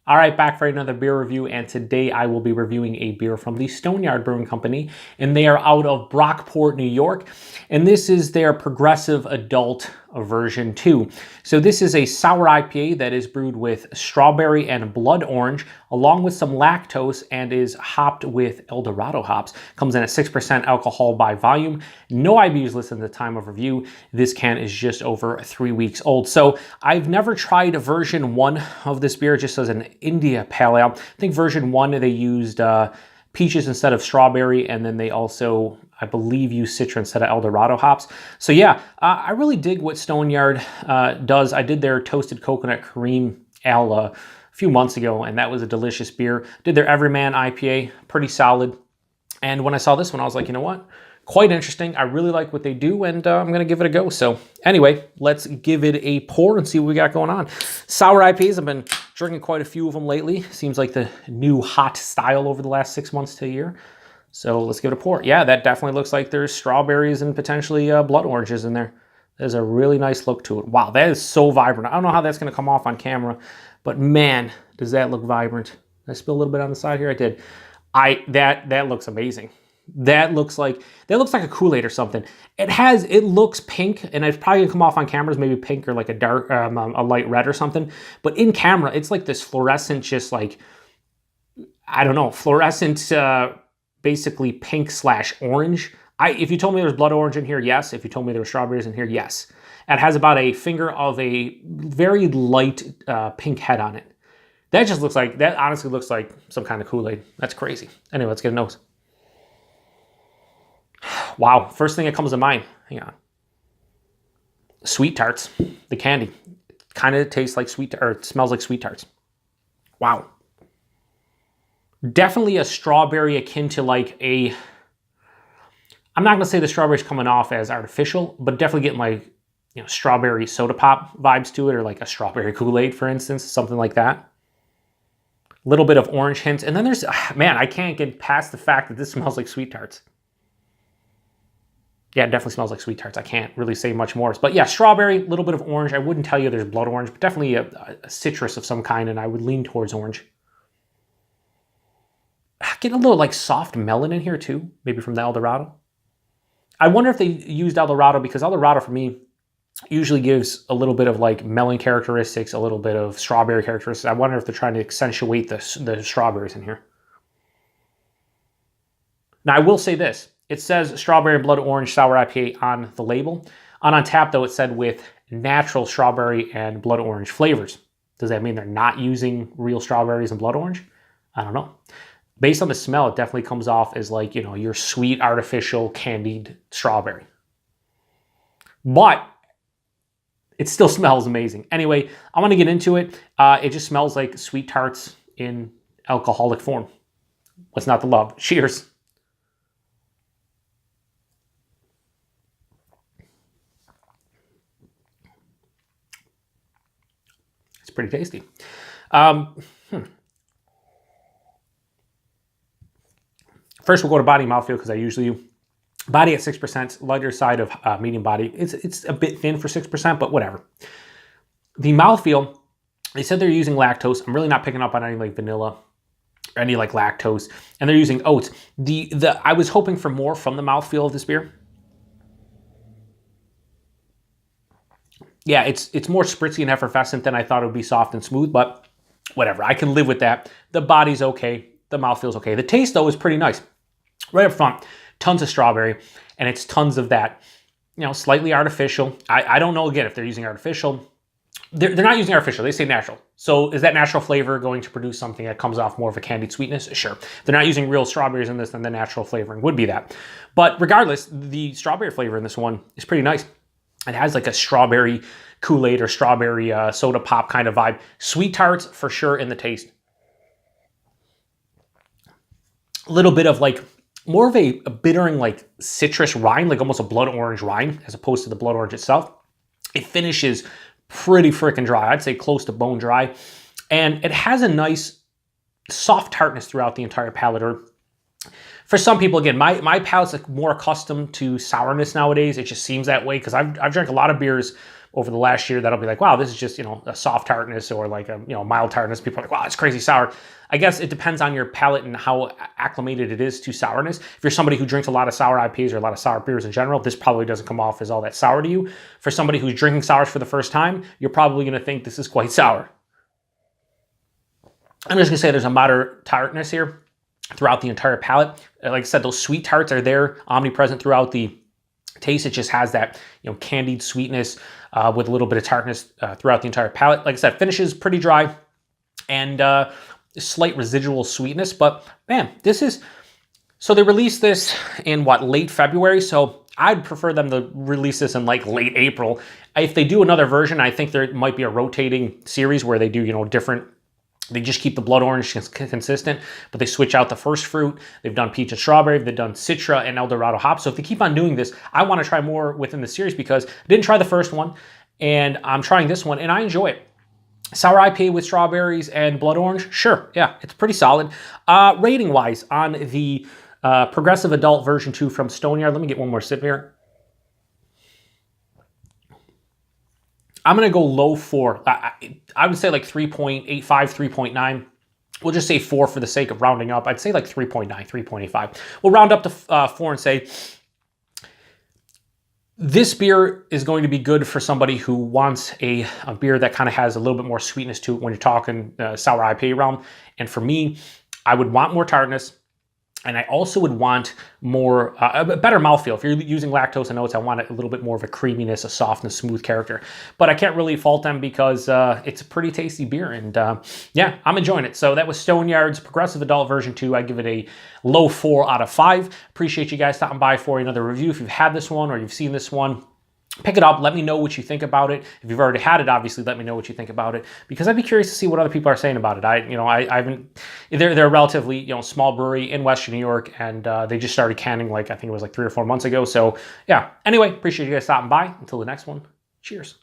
All right, back for another beer review, and today I will be reviewing a beer from the Stoneyard Brewing Company, and they are out of Brockport, New York, and this is their Progressive Adult version 2. So this is a sour IPA that is brewed with strawberry and blood orange, along with some lactose, and is hopped with Dorado hops. Comes in at 6% alcohol by volume. No IBUs listed at the time of review. This can is just over 3 weeks old. So I've never tried version 1 of this beer, just as an India Pale Ale. I think version 1 they used peaches instead of strawberry, and then they also, I believe, use Citra instead of Dorado hops. So yeah, I really dig what Stoneyard does. I did their Toasted Coconut Cream Ale a few months ago, and that was a delicious beer. Did their Everyman IPA, pretty solid. And when I saw this one, I was like, you know what? Quite interesting. I really like what they do, and I'm going to give it a go. So anyway, let's give it a pour and see what we got going on. Sour IPAs, I've been drinking quite a few of them lately. Seems like the new hot style over the last 6 months to a year. So let's give it a pour. Yeah, that definitely looks like there's strawberries and potentially blood oranges in there. There's a really nice look to it. Wow, that is so vibrant. I don't know how that's going to come off on camera, but man, does that look vibrant. Did I spill a little bit on the side here? I did. That looks amazing. That looks like a Kool-Aid or something. It looks pink, and it's probably gonna come off on cameras maybe pink or like a dark, a light red or something. But in camera, it's like this fluorescent, just like, I don't know, fluorescent, basically pink / orange. If you told me there was blood orange in here, yes. If you told me there were strawberries in here, yes. It has about a finger of a very light pink head on it. That honestly looks like some kind of Kool-Aid. That's crazy. Anyway, let's get a nose. Wow, first thing that comes to mind, hang on. Sweet tarts, the candy. It kind of tastes like it smells like sweet tarts. Wow. Definitely a strawberry akin to like a, I'm not gonna say the strawberry's coming off as artificial, but definitely getting like, you know, strawberry soda pop vibes to it, or like a strawberry Kool-Aid, for instance, something like that. A little bit of orange hints. And then there's, man, I can't get past the fact that this smells like sweet tarts. Yeah, it definitely smells like sweet tarts. I can't really say much more. But yeah, strawberry, a little bit of orange. I wouldn't tell you there's blood orange, but definitely a citrus of some kind, and I would lean towards orange. Getting a little like soft melon in here too, maybe from the Dorado. I wonder if they used Dorado, because Dorado for me usually gives a little bit of like melon characteristics, a little bit of strawberry characteristics. I wonder if they're trying to accentuate the strawberries in here. Now, I will say this. It says strawberry and blood orange sour IPA on the label. On tap, though, it said with natural strawberry and blood orange flavors. Does that mean they're not using real strawberries and blood orange? I don't know. Based on the smell, it definitely comes off as like, you know, your sweet, artificial, candied strawberry. But it still smells amazing. Anyway, I want to get into it. It just smells like sweet tarts in alcoholic form. What's not to love? Cheers. Pretty tasty. First, we'll go to body and mouthfeel, because I usually do. Body at 6%, lighter side of medium body. It's a bit thin for 6%, but whatever. The mouthfeel, they said they're using lactose. I'm really not picking up on any like vanilla or any like lactose, and they're using oats. I was hoping for more from the mouthfeel of this beer. Yeah, it's more spritzy and effervescent than I thought it would be, soft and smooth, but whatever. I can live with that. The body's okay. The mouth feels okay. The taste, though, is pretty nice. Right up front, tons of strawberry, and it's tons of that, you know, slightly artificial. I don't know, again, if they're using artificial. They're not using artificial. They say natural. So is that natural flavor going to produce something that comes off more of a candied sweetness? Sure. If they're not using real strawberries in this, then the natural flavoring would be that. But regardless, the strawberry flavor in this one is pretty nice. It has like a strawberry Kool-Aid or strawberry soda pop kind of vibe. Sweet tarts for sure in the taste. A little bit of like more of a bittering like citrus rind, like almost a blood orange rind as opposed to the blood orange itself. It finishes pretty freaking dry. I'd say close to bone dry. And it has a nice soft tartness throughout the entire palate. Or for some people, again, my palate's like more accustomed to sourness nowadays. It just seems that way because I've drank a lot of beers over the last year that'll be like, wow, this is just, a soft tartness or like a, mild tartness. People are like, wow, it's crazy sour. I guess it depends on your palate and how acclimated it is to sourness. If you're somebody who drinks a lot of sour IPAs or a lot of sour beers in general, this probably doesn't come off as all that sour to you. For somebody who's drinking sours for the first time, you're probably going to think this is quite sour. I'm just going to say there's a moderate tartness here throughout the entire palate. Like I said, those sweet tarts are there, omnipresent throughout the taste. It just has that, candied sweetness with a little bit of tartness throughout the entire palate. Like I said, finishes pretty dry and slight residual sweetness. But man, so they released this in late February. So I'd prefer them to release this in like late April. If they do another version, I think there might be a rotating series where they do, different. They just keep the blood orange consistent, but they switch out the first fruit. They've done peach and strawberry. They've done Citra and El Dorado hops. So if they keep on doing this, I want to try more within the series because I didn't try the first one, and I'm trying this one, and I enjoy it. Sour IPA with strawberries and blood orange, sure, yeah, it's pretty solid. Rating-wise, on the Progressive Adult version 2 from Stoneyard, let me get one more sip here. I'm going to go low 4. I would say like 3.85, 3.9. We'll just say 4 for the sake of rounding up. I'd say like 3.9, 3.85. We'll round up to 4 and say this beer is going to be good for somebody who wants a beer that kind of has a little bit more sweetness to it when you're talking sour IPA realm. And for me, I would want more tartness. And I also would want more, a better mouthfeel. If you're using lactose and oats, I want a little bit more of a creaminess, a softness, smooth character. But I can't really fault them because it's a pretty tasty beer. And yeah, I'm enjoying it. So that was Stoneyard's Progressive Adult version 2. I give it a low 4 out of 5. Appreciate you guys stopping by for another review. If you've had this one or you've seen this one, pick it up. Let me know what you think about it. If you've already had it, obviously, let me know what you think about it because I'd be curious to see what other people are saying about it. I haven't. They're a relatively small brewery in Western New York, and they just started canning I think it was like 3 or 4 months ago. So yeah. Anyway, appreciate you guys stopping by. Until the next one. Cheers.